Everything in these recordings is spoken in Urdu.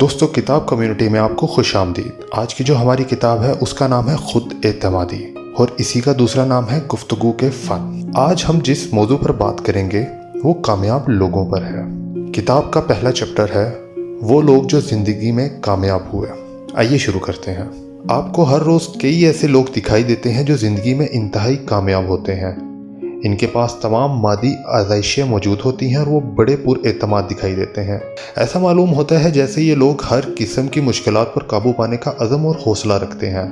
دوستو کتاب کمیونٹی میں آپ کو خوش آمدید۔ آج کی جو ہماری کتاب ہے اس کا نام ہے خود اعتمادی اور اسی کا دوسرا نام ہے گفتگو کے فن۔ آج ہم جس موضوع پر بات کریں گے وہ کامیاب لوگوں پر ہے۔ کتاب کا پہلا چیپٹر ہے وہ لوگ جو زندگی میں کامیاب ہوئے۔ آئیے شروع کرتے ہیں۔ آپ کو ہر روز کئی ایسے لوگ دکھائی دیتے ہیں جو زندگی میں انتہائی کامیاب ہوتے ہیں۔ ان کے پاس تمام مادی آزائشیں موجود ہوتی ہیں اور وہ بڑے پر اعتماد دکھائی دیتے ہیں۔ ایسا معلوم ہوتا ہے جیسے یہ لوگ ہر قسم کی مشکلات پر قابو پانے کا عزم اور حوصلہ رکھتے ہیں۔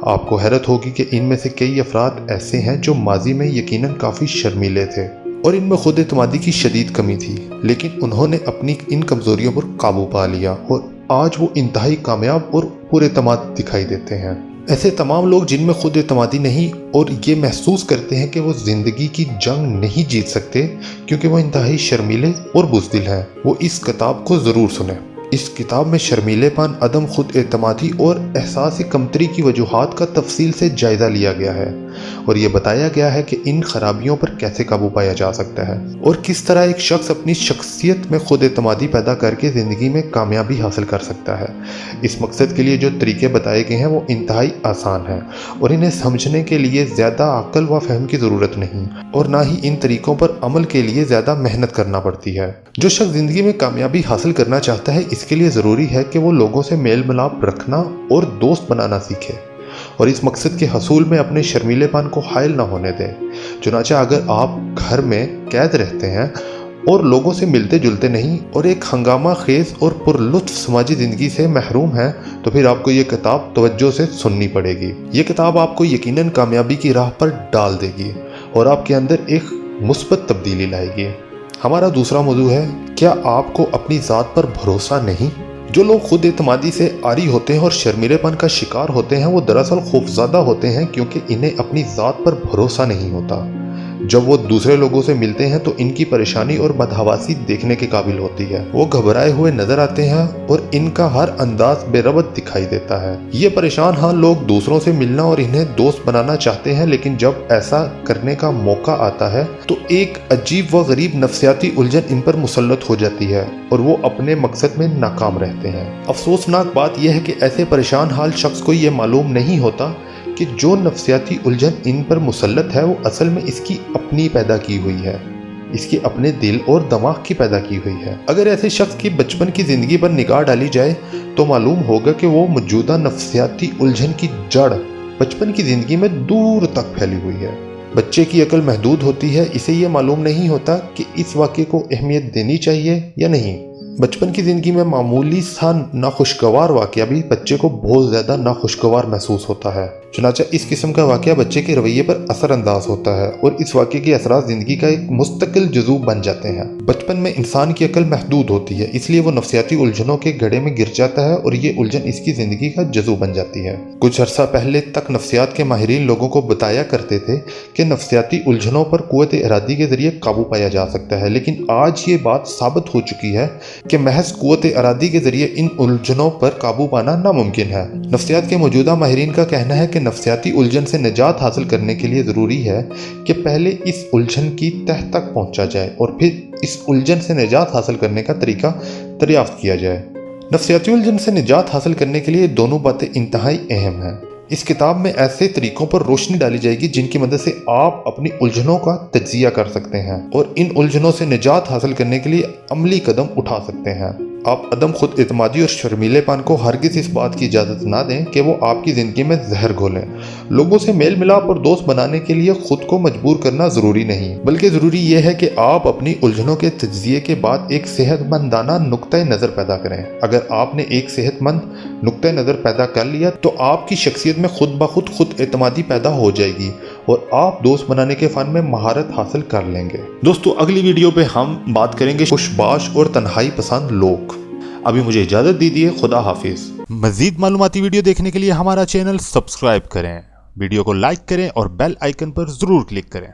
آپ کو حیرت ہوگی کہ ان میں سے کئی افراد ایسے ہیں جو ماضی میں یقیناً کافی شرمیلے تھے اور ان میں خود اعتمادی کی شدید کمی تھی، لیکن انہوں نے اپنی ان کمزوریوں پر قابو پا لیا اور آج وہ انتہائی کامیاب اور پر اعتماد دکھائی دیتے ہیں۔ ایسے تمام لوگ جن میں خود اعتمادی نہیں اور یہ محسوس کرتے ہیں کہ وہ زندگی کی جنگ نہیں جیت سکتے کیونکہ وہ انتہائی شرمیلے اور بزدل ہیں، وہ اس کتاب کو ضرور سنیں۔ اس کتاب میں شرمیلے پن، عدم خود اعتمادی اور احساس کمتری کی وجوہات کا تفصیل سے جائزہ لیا گیا ہے اور یہ بتایا گیا ہے کہ ان خرابیوں پر کیسے قابو پایا جا سکتا ہے اور کس طرح ایک شخص اپنی شخصیت میں خود اعتمادی پیدا کر کے زندگی میں کامیابی حاصل کر سکتا ہے۔ اس مقصد کے لیے جو طریقے بتائے گئے ہیں وہ انتہائی آسان ہیں اور انہیں سمجھنے کے لیے زیادہ عقل و فہم کی ضرورت نہیں اور نہ ہی ان طریقوں پر عمل کے لیے زیادہ محنت کرنا پڑتی ہے۔ جو شخص زندگی میں کامیابی حاصل کرنا چاہتا ہے اس کے لیے ضروری ہے کہ وہ لوگوں سے میل ملاپ رکھنا اور دوست بنانا سیکھے اور اس مقصد کے حصول میں اپنے شرمیلے پن کو حائل نہ ہونے دے۔ چنانچہ اگر آپ گھر میں قید رہتے ہیں اور لوگوں سے ملتے جلتے نہیں اور ایک ہنگامہ خیز اور پر لطف سماجی زندگی سے محروم ہیں تو پھر آپ کو یہ کتاب توجہ سے سننی پڑے گی۔ یہ کتاب آپ کو یقیناً کامیابی کی راہ پر ڈال دے گی اور آپ کے اندر ایک مثبت تبدیلی لائے گی۔ ہمارا دوسرا موضوع ہے کیا آپ کو اپنی ذات پر بھروسہ نہیں؟ جو لوگ خود اعتمادی سے عاری ہوتے ہیں اور شرمیلے پن کا شکار ہوتے ہیں وہ دراصل خوفزدہ ہوتے ہیں کیونکہ انہیں اپنی ذات پر بھروسہ نہیں ہوتا۔ جب وہ دوسرے لوگوں سے ملتے ہیں تو ان کی پریشانی اور بدحواسی دیکھنے کے قابل ہوتی ہے۔ وہ گھبرائے ہوئے نظر آتے ہیں اور ان کا ہر انداز بے ربط دکھائی دیتا ہے۔ یہ پریشان حال لوگ دوسروں سے ملنا اور انہیں دوست بنانا چاہتے ہیں، لیکن جب ایسا کرنے کا موقع آتا ہے تو ایک عجیب و غریب نفسیاتی الجھن ان پر مسلط ہو جاتی ہے اور وہ اپنے مقصد میں ناکام رہتے ہیں۔ افسوسناک بات یہ ہے کہ ایسے پریشان حال شخص کو یہ معلوم نہیں ہوتا کہ جو نفسیاتی الجھن ان پر مسلط ہے وہ اصل میں اس کی اپنی پیدا کی ہوئی ہے، اس کی اپنے دل اور دماغ کی پیدا کی ہوئی ہے۔ اگر ایسے شخص کی بچپن کی زندگی پر نگاہ ڈالی جائے تو معلوم ہوگا کہ وہ موجودہ نفسیاتی الجھن کی جڑ بچپن کی زندگی میں دور تک پھیلی ہوئی ہے۔ بچے کی عقل محدود ہوتی ہے، اسے یہ معلوم نہیں ہوتا کہ اس واقعے کو اہمیت دینی چاہیے یا نہیں۔ بچپن کی زندگی میں معمولی سا ناخوشگوار واقعہ بھی بچے کو بہت زیادہ ناخوشگوار محسوس ہوتا ہے۔ چنانچہ اس قسم کا واقعہ بچے کے رویے پر اثر انداز ہوتا ہے اور اس واقعے کے اثرات زندگی کا ایک مستقل جزو بن جاتے ہیں۔ بچپن میں انسان کی عقل محدود ہوتی ہے، اس لیے وہ نفسیاتی الجھنوں کے گڑھے میں گر جاتا ہے اور یہ الجھن اس کی زندگی کا جزو بن جاتی ہے۔ کچھ عرصہ پہلے تک نفسیات کے ماہرین لوگوں کو بتایا کرتے تھے کہ نفسیاتی الجھنوں پر قوت ارادی کے ذریعے قابو پایا جا سکتا ہے، لیکن آج یہ بات ثابت ہو چکی ہے کہ محض قوت ارادی کے ذریعے ان الجھنوں پر قابو پانا ناممکن ہے۔ نفسیات کے موجودہ ماہرین کا کہنا ہے کہ نفسیاتی الجھن سے نجات حاصل کرنے کے لیے ضروری ہے کہ پہلے اس الجھن کی تہ تک پہنچا جائے اور پھر اس الجھن سے نجات حاصل کرنے کا طریقہ دریافت کیا جائے۔ نفسیاتی الجھن سے نجات حاصل کرنے کے لیے دونوں باتیں انتہائی اہم ہیں۔ اس کتاب میں ایسے طریقوں پر روشنی ڈالی جائے گی جن کی مدد سے آپ اپنی الجھنوں کا تجزیہ کر سکتے ہیں اور ان الجھنوں سے نجات حاصل کرنے کے لیے عملی قدم اٹھا سکتے ہیں۔ آپ عدم خود اعتمادی اور شرمیلے پن کو ہرگز اس بات کی اجازت نہ دیں کہ وہ آپ کی زندگی میں زہر گھولیں۔ لوگوں سے میل ملاپ اور دوست بنانے کے لیے خود کو مجبور کرنا ضروری نہیں، بلکہ ضروری یہ ہے کہ آپ اپنی الجھنوں کے تجزیے کے بعد ایک صحت مندانہ نقطۂ نظر پیدا کریں۔ اگر آپ نے ایک صحت مند نقطۂ نظر پیدا کر لیا تو آپ کی شخصیت میں خود بخود خود اعتمادی پیدا ہو جائے گی اور آپ دوست بنانے کے فن میں مہارت حاصل کر لیں گے۔ دوستو اگلی ویڈیو پہ ہم بات کریں گے خوش باش اور تنہائی پسند لوگ۔ ابھی مجھے اجازت دیجیے، خدا حافظ۔ مزید معلوماتی ویڈیو دیکھنے کے لیے ہمارا چینل سبسکرائب کریں، ویڈیو کو لائک کریں اور بیل آئیکن پر ضرور کلک کریں۔